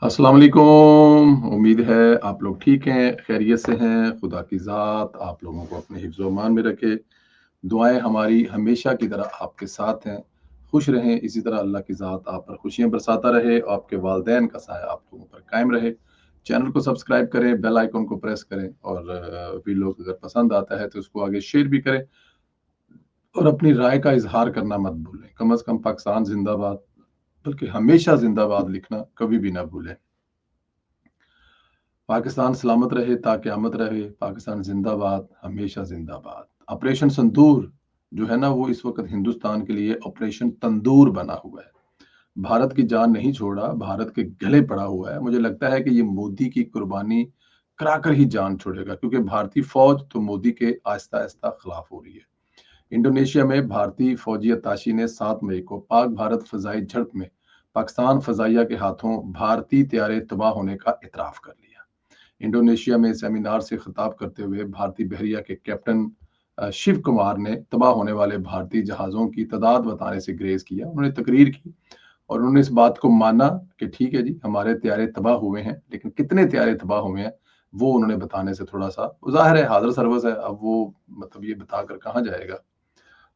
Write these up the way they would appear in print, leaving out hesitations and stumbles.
अस्सलाम वालेकुम। उम्मीद है आप लोग ठीक हैं, खैरियत से हैं। खुदा की ज़ात आप लोगों को अपने हिफ्ज़-ओ अमान में रखे। दुआएँ हमारी हमेशा की तरह आपके साथ हैं। खुश रहें, इसी तरह अल्लाह की ज़ात आप पर खुशियाँ बरसाता रहे और आपके वालिदैन का साया आप लोगों पर कायम रहे। चैनल को सब्सक्राइब करें, बेल आइकन को प्रेस करें और वीडियो अगर पसंद आता है तो उसको आगे शेयर भी करें और अपनी राय का इज़हार करना मत भूलें। कम से कम पाकिस्तान ज़िंदाबाद, बल्कि हमेशा ज़िंदाबाद लिखना कभी भी ना भूलें। पाकिस्तान सलामत रहे ता क़यामत रहे, पाकिस्तान ज़िंदाबाद, हमेशा ज़िंदाबाद। ऑपरेशन संदूर जो है ना, वो इस वक़्त हिंदुस्तान के लिए ऑपरेशन तंदूर बना हुआ है। भारत की जान नहीं छोड़ा, भारत के गले पड़ा हुआ है। मुझे लगता है कि ये मोदी की कुर्बानी कराकर ही जान छोड़ेगा, क्योंकि भारतीय फ़ौज तो मोदी के आहिस्ता-आहिस्ता खिलाफ हो रही है। इंडोनेशिया में भारतीय फ़ौजी अत्ताशी ने 7 मई को पाक भारत फ़ज़ाई झड़प में पाकिस्तान फ़ज़ाइया के हाथों भारतीय तैयारे तबाह होने का इतराफ़ कर लिया। इंडोनेशिया में सेमिनार से खिताब करते हुए भारतीय बहरिया के कैप्टन शिव कुमार ने तबाह होने वाले भारतीय जहाज़ों की तादाद बताने से गुरेज किया। उन्होंने तकरीर की और उन्होंने इस बात को माना कि ठीक है जी, हमारे तैयारे तबाह हुए हैं, लेकिन कितने तैयारे तबाह हुए हैं, वो उन्होंने बताने से थोड़ा-सा ज़ाहिर है हाज़िर सर्वस है, अब वो मतलब ये बताकर कहाँ जाएगा।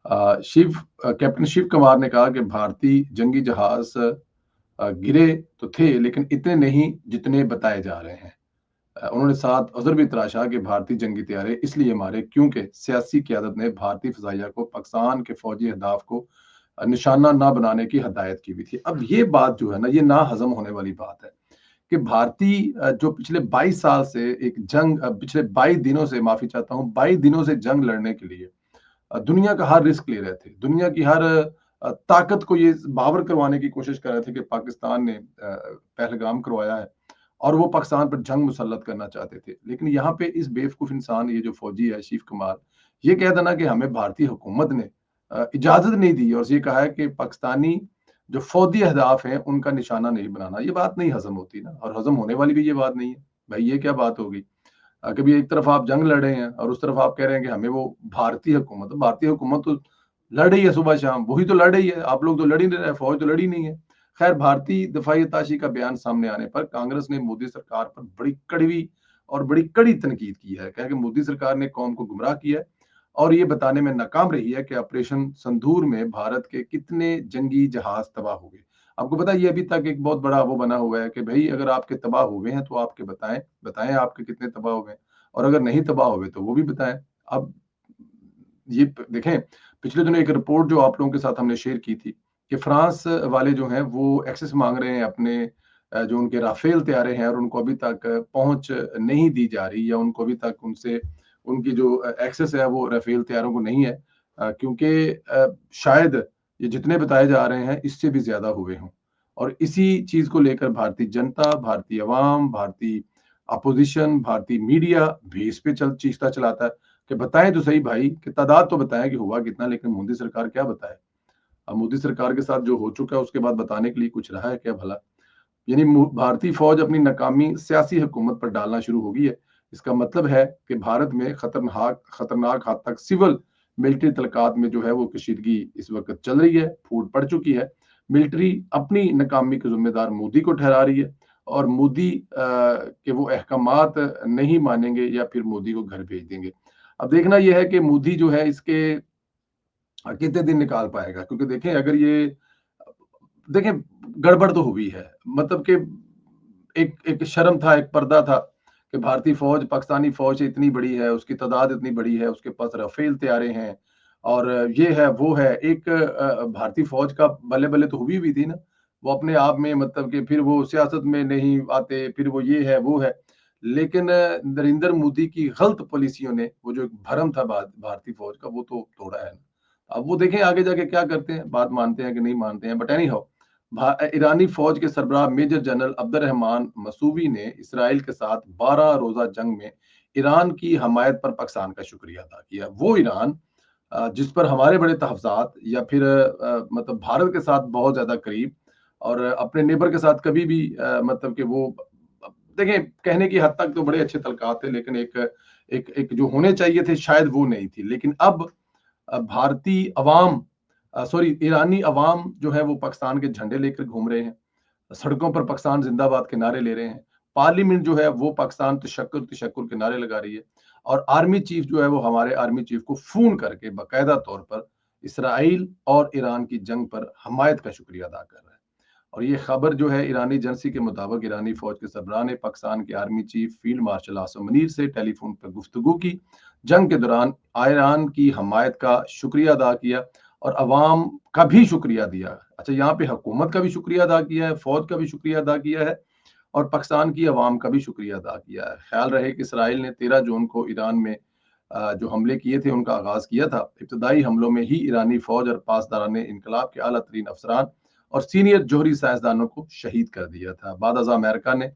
कैप्टन शिव कुमार ने कहा कि भारतीय जंगी जहाज़ गिरे तो थे, लेकिन इतने नहीं जितने बताए जा रहे हैं। उन्होंने साथ अज़र भी तराशा कि भारतीय जंगी तैयारे इसलिए मारे क्योंकि सियासी क़यादत ने भारतीय फ़ज़ाइया को पाकिस्तान के फ़ौजी अहदाफ को निशाना ना बनाने की हदायत की हुई थी। अब ये बात जो है ना, ये ना हज़म होने वाली बात है कि भारतीय जो पिछले 22 साल से पिछले 22 दिनों से, माफ़ी चाहता हूँ, 22 दिनों से जंग लड़ने के लिए दुनिया का हर रिस्क ले रहे थे। दुनिया की हर ताकत को ये बावर करवाने की कोशिश कर रहे थे कि पाकिस्तान ने पहलगाम करवाया है और वो पाकिस्तान पर जंग मुसल्लत करना चाहते थे। लेकिन यहाँ पे इस बेवकूफ़ इंसान, ये जो फ़ौजी है शिव कुमार, ये कह देना कि हमें भारतीय हुकूमत ने इजाज़त नहीं दी और ये कहा है कि पाकिस्तानी जो फ़ौजी अहदाफ हैं, उनका निशाना नहीं बनाना। ये बात नहीं हज़म होती ना, और हज़म होने वाली भी ये बात नहीं है। भाई ये क्या बात हो गई? कभी एक तरफ आप जंग लड़ रहे हैं और उस तरफ आप कह रहे हैं कि हमें वो भारतीय हुकूमत तो लड़ रही है सुबह शाम, वही तो लड़ रही है, आप लोग तो लड़ ही नहीं रहे, फौज तो लड़ी नहीं है। खैर, भारतीय दफाई अत्ताशी का बयान सामने आने पर कांग्रेस ने मोदी सरकार पर बड़ी कड़वी और बड़ी कड़ी तनकीद की है। कहा कि मोदी सरकार ने कौम को गुमराह किया है और ये बताने में नाकाम रही है कि ऑपरेशन संदूर में भारत के कितने जंगी जहाज तबाह हो गए। आपको पता है, ये अभी तक एक बहुत बड़ा वो बना हुआ है कि भाई अगर आपके तबाह हुए हैं तो आपके बताएं बताएं आपके कितने तबाह हुए हैं, और अगर नहीं तबाह हुए तो वो भी बताएं। अब ये देखें, पिछले दिनों एक रिपोर्ट जो आप लोगों के साथ हमने शेयर की थी कि फ्रांस वाले जो हैं वो एक्सेस मांग रहे हैं अपने जो उनके राफेल तैयारे हैं, और उनको अभी तक पहुंच नहीं दी जा रही, या उनको अभी तक उनसे उनकी जो एक्सेस है वो राफेल तैयारों को नहीं है, क्योंकि शायद ये जितने बताए जा रहे हैं इससे भी ज्यादा हुए हों। और इसी चीज को लेकर भारतीय जनता, भारतीय अवाम, भारतीय अपोजिशन, भारतीय मीडिया भी इस पे चीखता चलाता है कि बताएं तो सही भाई, कि तादाद तो बताएं कि हुआ कितना। लेकिन मोदी सरकार क्या बताए? अब मोदी सरकार के साथ जो हो चुका है उसके बाद बताने के लिए कुछ रहा है क्या भला? यानी भारतीय फौज अपनी नाकामी सियासी हुकूमत पर डालना शुरू हो गई है। इसका मतलब है कि भारत में खतरनाक खतरनाक हद तक सिविल मिलिट्री तलकात में जो है वो कशीदगी इस वक्त चल रही है, फूट पड़ चुकी है। मिलिट्री अपनी नाकामी के जिम्मेदार मोदी को ठहरा रही है, और मोदी के वो अहकामात नहीं मानेंगे या फिर मोदी को घर भेज देंगे। अब देखना यह है कि मोदी जो है इसके कितने दिन निकाल पाएगा, क्योंकि देखें अगर ये देखें गड़बड़ तो हुई है, मतलब कि एक एक शर्म था, एक पर्दा था कि भारतीय फौज पाकिस्तानी फौज से इतनी बड़ी है, उसकी तादाद इतनी बड़ी है, उसके पास राफेल तैयारे हैं और ये है वो है। एक भारतीय फौज का बल्ले बल्ले तो हुई भी थी ना, वो अपने आप में, मतलब कि फिर वो सियासत में नहीं आते, फिर वो ये है वो है। लेकिन नरेंद्र मोदी की गलत पॉलिसियों ने वो जो एक भरम था भारतीय फौज का, वो तो तोड़ा है। अब वो देखें आगे जाके क्या करते हैं, बात मानते हैं कि नहीं मानते हैं। बट एनी हाउ, ईरानी फौज के सरबराह मेजर जनरल अब्दुर्रहमान मसूवी ने इसराइल के साथ 12 रोजा जंग में ईरान की हमायत पर पाकिस्तान का शुक्रिया अदा किया। वो ईरान जिस पर हमारे बड़े तहफ़्ज़ात या फिर मतलब भारत के साथ बहुत ज्यादा करीब, और अपने नेबर के साथ कभी भी मतलब कि वो देखें कहने की हद तक तो बड़े अच्छे तल्कात थे, लेकिन एक एक एक जो होने चाहिए थे शायद वो नहीं थी। लेकिन अब भारतीय अवाम, सॉरी ईरानी अवाम जो है वो पाकिस्तान के झंडे लेकर घूम रहे हैं। सड़कों पर पाकिस्तान जिंदाबाद के नारे ले रहे हैं, पार्लियामेंट जो है वो पाकिस्तान तशक्कुर तशक्कुर के नारे लगा रही है, और आर्मी चीफ जो है वो हमारे आर्मी चीफ को फोन करके बाकायदा तौर पर इसराइल और ईरान की जंग पर हमायत का शुक्रिया अदा कर रहा है। और ये खबर जो है ईरानी एजेंसी के मुताबिक ईरानी फौज के सरबराह ने पाकिस्तान के army chief field marshal Asim Munir से टेलीफोन पर गुफ्तगू की, जंग के दौरान ईरान की हमायत का शुक्रिया अदा किया और अवाम का भी शुक्रिया दिया। अच्छा, यहाँ पे हुकूमत का भी शुक्रिया अदा किया है, फौज का भी शुक्रिया अदा किया है, और पाकिस्तान की अवाम का भी शुक्रिया अदा किया है। ख्याल रहे कि इसराइल ने 13 जून को ईरान में जो हमले किए थे उनका आगाज किया था। इब्तदाई हमलों में ही ईरानी फौज और पासदारान इनकलाब के आला तरीन अफसरान और सीनियर जोहरी साइंसदानों को शहीद कर दिया था। बाद अज़ा अमेरिका ने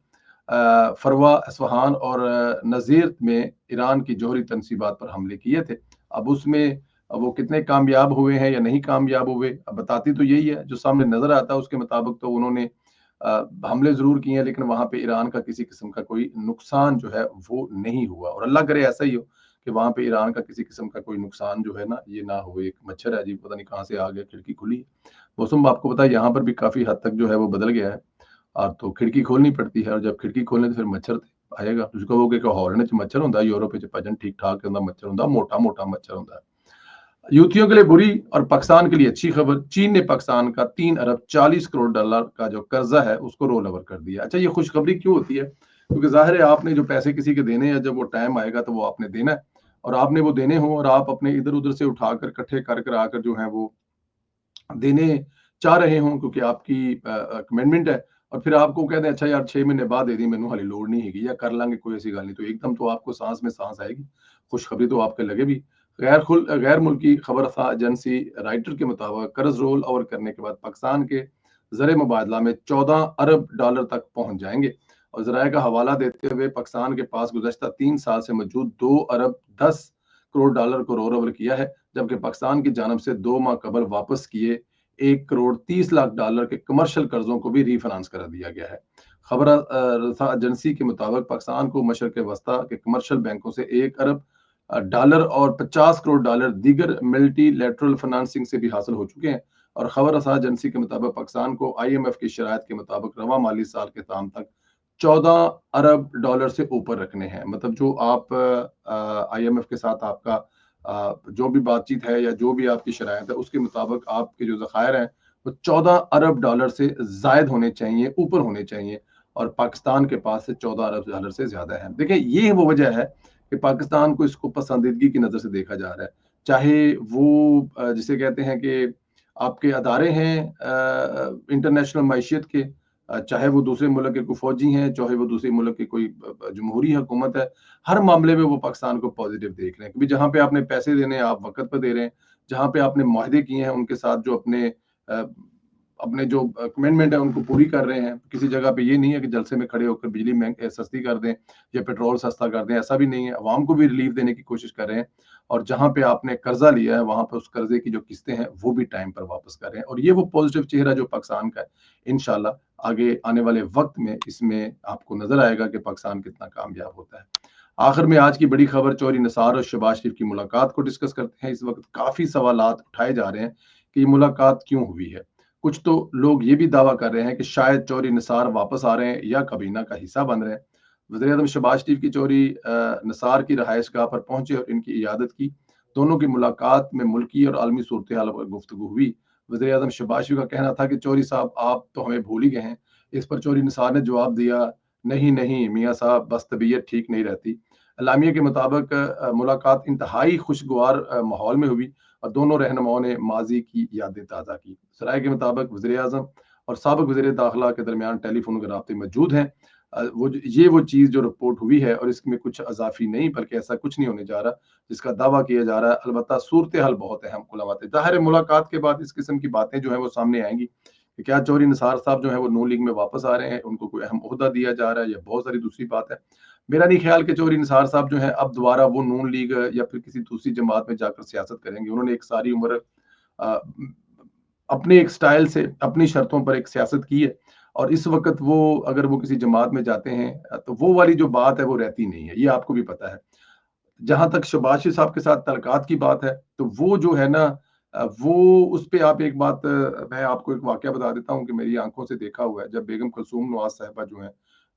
फरवा, अस्फहान और नज़ीर में ईरान की जोहरी तनसीबात पर हमले किए थे। अब उसमें वो कितने कामयाब हुए हैं या नहीं कामयाब हुए, अब बताती तो यही है जो सामने नजर आता है उसके मुताबिक, तो उन्होंने हमले जरूर किए हैं, लेकिन वहां पे ईरान का किसी किस्म का कोई नुकसान जो है वो नहीं हुआ। और अल्लाह करे ऐसा ही हो कि वहां पे ईरान का किसी किस्म का कोई नुकसान जो है ना ये ना हो। एक मच्छर है जी, पता नहीं कहाँ से आ गया, खिड़की खुली है। मौसम आपको पता है यहाँ पर भी काफी हद तक जो है वो बदल गया है, और तो खिड़की खोलनी पड़ती है, और जब खिड़की खोलने तो फिर मच्छर आएगा। ਤੁਸੀਂ ਕਹੋਗੇ ਕਿ ਹੌਲੈਂਡ ਚ मच्छर ਹੁੰਦਾ, यूरोप ਚ ਭਜਨ ठीक ठाक ਹੁੰਦਾ मच्छर ਹੁੰਦਾ, मोटा मोटा मच्छर ਹੁੰਦਾ। यूथियों के लिए बुरी और पाकिस्तान के लिए अच्छी खबर, चीन ने पाकिस्तान का 3 अरब 40 करोड़ डॉलर का जो कर्जा है उसको रोल ओवर कर दिया। अच्छा, ये खुशखबरी क्यों होती है? क्योंकि जाहिर है आपने जो पैसे किसी के देने हैं, जब वो टाइम आएगा तो वो आपने देना है, और आपने वो देने हो और आप अपने इधर उधर से उठाकर इकट्ठे कर कर आकर जो है वो देने चाह रहे हों, क्योंकि आपकी कमिटमेंट है, और फिर आपको कह दें अच्छा यार 6 महीने बाद दे दी, मैनू हाली लोड़ नहीं हैगी या कर लांगे, कोई ऐसी गल नहीं, तो एकदम तो आपको सांस में सांस आएगी, खुशखबरी तो आपके लगे भी। गैर मुल्की खबर एजेंसी राइटर के मुताबिक कर्ज रोल ओवर करने के बाद पाकिस्तान के ज़र मुबादला में 14 अरब डॉलर तक पहुंच जाएंगे। और ज़राए का हवाला देते हुए पाकिस्तान के पास गुज़श्ता 3 साल से मौजूद 2 अरब 10 करोड़ डॉलर को रोल ओवर किया है, जबकि पाकिस्तान की जानब से 2 माह कबल वापस किए 1 करोड़ 30 लाख डॉलर के कमर्शियल कर्जों को भी रीफाइनेंस करा दिया गया है। खबर रसा एजेंसी के मुताबिक पाकिस्तान को मशरक़ वस्ता के कमर्शियल बैंकों से 1 अरब डॉलर और 50 करोड़ डॉलर दीगर मल्टीलैटरल फाइनेंसिंग से भी हासिल हो चुके हैं। और खबर रसा एजेंसी के मुताबिक पाकिस्तान को IMF की शराइत के मुताबिक रवा माली साल के ताम तक 14 अरब डॉलर से ऊपर रखने हैं। मतलब जो आप IMF के साथ आपका जो भी बातचीत है या जो भी आपकी शराइत है उसके मुताबिक आपके जो ज़खायर हैं वो 14 अरब डॉलर से जायद होने चाहिए, ऊपर होने चाहिए, और पाकिस्तान के पास से 14 अरब डॉलर से ज्यादा है। देखिए, ये वो वजह है कि पाकिस्तान को इसको पसंदीदगी की नजर से देखा जा रहा है, चाहे वो जिसे कहते हैं कि आपके अदारे हैं इंटरनेशनल मैशियत के, चाहे वो दूसरे मुल्क के कोई फौजी हैं, चाहे वो दूसरे मुल्क की कोई जमहूरी हुकूमत है, हर मामले में वो पाकिस्तान को पॉजिटिव देख रहे हैं। क्योंकि जहाँ पे आपने पैसे देने हैं आप वक्त पर दे रहे हैं, जहाँ पे आपने मुआहदे किए हैं उनके साथ जो अपने जो कमिटमेंट है उनको पूरी कर रहे हैं। किसी जगह पे ये नहीं है कि जलसे में खड़े होकर बिजली सस्ती कर दें या पेट्रोल सस्ता कर दें, ऐसा भी नहीं है। अवाम को भी रिलीफ देने की कोशिश कर रहे हैं, और जहाँ पे आपने कर्जा लिया है वहां पर उस कर्जे की जो किस्तें हैं वो भी टाइम पर वापस कर रहे हैं। और ये वो पॉजिटिव चेहरा जो पाकिस्तान का है, इंशाल्लाह आगे आने वाले वक्त में इसमें आपको नजर आएगा कि पाकिस्तान कितना कामयाब होता है। आखिर में आज की बड़ी खबर चौधरी निसार और शहबाज शरीफ की मुलाकात को डिस्कस करते हैं। इस वक्त काफी सवालात उठाए जा रहे हैं कि ये मुलाकात क्यों हुई है। कुछ तो लोग ये भी दावा कर रहे हैं कि शायद चौधरी निसार वापस आ रहे हैं या काबीना का हिस्सा बन रहे हैं। वज़ीर-ए-आज़म शहबाज शरीफ की चौधरी निसार की रहायशगाह पर पहुंचे और इनकी इयादत की। दोनों की मुलाकात में मुल्की और आलमी सूरत हाल पर गुफ्तगू हुई। वज़ीर-ए-आज़म शहबाज शरीफ का कहना था कि चौधरी साहब आप तो हमें भूल ही गए हैं। इस पर चौधरी निसार ने जवाब दिया, नहीं नहीं मियाँ साहब, बस तबीयत ठीक नहीं रहती। अलामिया के मुताबिक मुलाकात इंतहाई खुशगवार माहौल में हुई और दोनों रहनुमाओं ने माजी की यादें ताज़ा की। सराय के मुताबिक वज़ीर-ए-आज़म और साबिक़ वज़ीर दाखिला के दरमियान टेलीफोन के राब्ते मौजूद हैं। वो चीज़ जो रिपोर्ट हुई है, और इसमें कुछ अज़ाफ़ी नहीं बल्कि ऐसा कुछ नहीं होने जा रहा जिसका दावा किया जा रहा है। अलबत्ता सूरत हाल बहुत अहम खुलावत है। ज़ाहिर है मुलाकात के बाद इस किस्म की बातें जो है वो सामने आएंगी कि क्या चौधरी निसार साहब जो है वो नून लीग में वापस आ रहे हैं, उनको कोई अहम ओहदा दिया जा रहा है, या बहुत सारी दूसरी बात है। मेरा नहीं ख्याल कि चौधरी निसार साहब जो है अब दोबारा वो नून लीग या फिर किसी दूसरी जमात में जाकर सियासत करेंगे। उन्होंने एक सारी उम्र अपने एक स्टाइल से अपनी शर्तों पर एक सियासत की है, और इस वक्त वो अगर वो किसी जमात में जाते हैं तो वो वाली जो बात है वो रहती नहीं है, ये आपको भी पता है। जहां तक शहबाज शरीफ साहब के साथ तलकात की बात है, तो वो जो है ना وہ اس پہ آپ ایک بات میں آپ کو ایک واقعہ بتا دیتا ہوں کہ میری آنکھوں سے دیکھا ہوا ہے. جب بیگم کلثوم نواز صاحبہ جو ہیں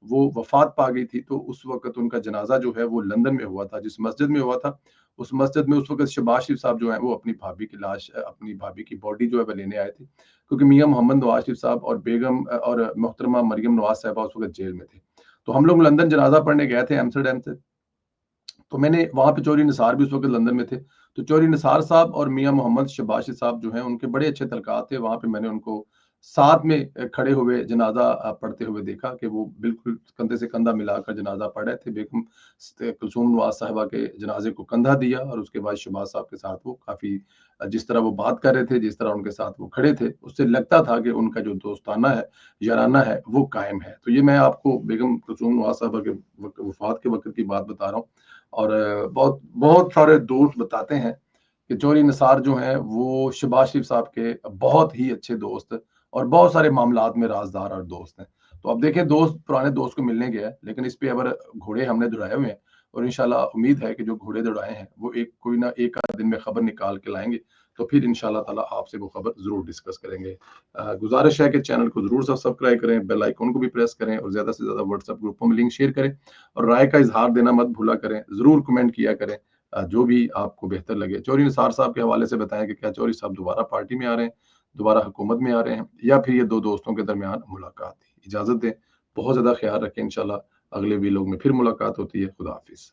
وہ وفات پا گئی تھی تو اس وقت ان کا جنازہ جو ہے وہ لندن میں ہوا تھا. جس مسجد میں ہوا تھا اس مسجد میں اس وقت شہباز شریف صاحب جو ہیں وہ اپنی بھابھی کی لاش اپنی بھابھی کی باڈی جو ہے وہ لینے آئے تھے, کیونکہ میاں محمد نواز شریف صاحب اور بیگم اور محترمہ مریم نواز صاحبہ اس وقت جیل میں تھے. تو ہم لوگ لندن جنازہ پڑھنے گئے تھے ایمسٹرڈیم سے. تو میں نے وہاں پہ چوری نثار بھی اس وقت لندن میں تھے. تو چوری نثار صاحب اور میاں محمد شہباز شریف صاحب جو ہیں ان کے بڑے اچھے تعلقات تھے. وہاں پہ میں نے ان کو ساتھ میں کھڑے ہوئے جنازہ پڑھتے ہوئے دیکھا کہ وہ بالکل کندھے سے کندھا ملا کر جنازہ پڑھ رہے تھے. بیگم کلثوم نواز صاحبہ کے جنازے کو کندھا دیا اور اس کے بعد شہباز صاحب کے ساتھ وہ کافی جس طرح وہ بات کر رہے تھے, جس طرح ان کے ساتھ وہ کھڑے تھے, اس سے لگتا تھا کہ ان کا جو دوستانہ ہے, یارانہ ہے, وہ قائم ہے. تو یہ میں آپ کو بیگم کلثوم نواز صاحبہ کے وفات کے وقت کی بات بتا رہا ہوں. اور بہت بہت سارے دوست بتاتے ہیں کہ چوری نثار جو ہیں وہ شہباز شریف صاحب کے بہت ہی اچھے دوست اور بہت سارے معاملات میں رازدار اور دوست ہیں. تو اب دیکھیں دوست پرانے دوست کو ملنے گیا ہے, لیکن اس پہ اگر گھوڑے ہم نے دوڑائے ہوئے ہیں اور انشاءاللہ امید ہے کہ جو گھوڑے دوڑائے ہیں وہ ایک کوئی نہ ایک آدھ دن میں خبر نکال کے لائیں گے, تو پھر انشاءاللہ تعالیٰ آپ سے وہ خبر ضرور ڈسکس کریں گے. گزارش ہے کہ چینل کو ضرور سبسکرائب کریں, بیل آئیکن کو بھی پریس کریں اور زیادہ سے زیادہ واٹس ایپ گروپوں میں لنک شیئر کریں اور رائے کا اظہار دینا مت بھولا کریں. ضرور کمنٹ کیا کریں جو بھی آپ کو بہتر لگے. چوری نثار صاحب کے حوالے سے بتائیں کہ کیا چوری صاحب دوبارہ پارٹی میں آ رہے ہیں, دوبارہ حکومت میں آ رہے ہیں, یا پھر یہ دو دوستوں کے درمیان ملاقات تھی. اجازت دیں, بہت زیادہ خیال رکھیں. انشاءاللہ اگلے ویلوگ میں پھر ملاقات ہوتی ہے. خدا حافظ.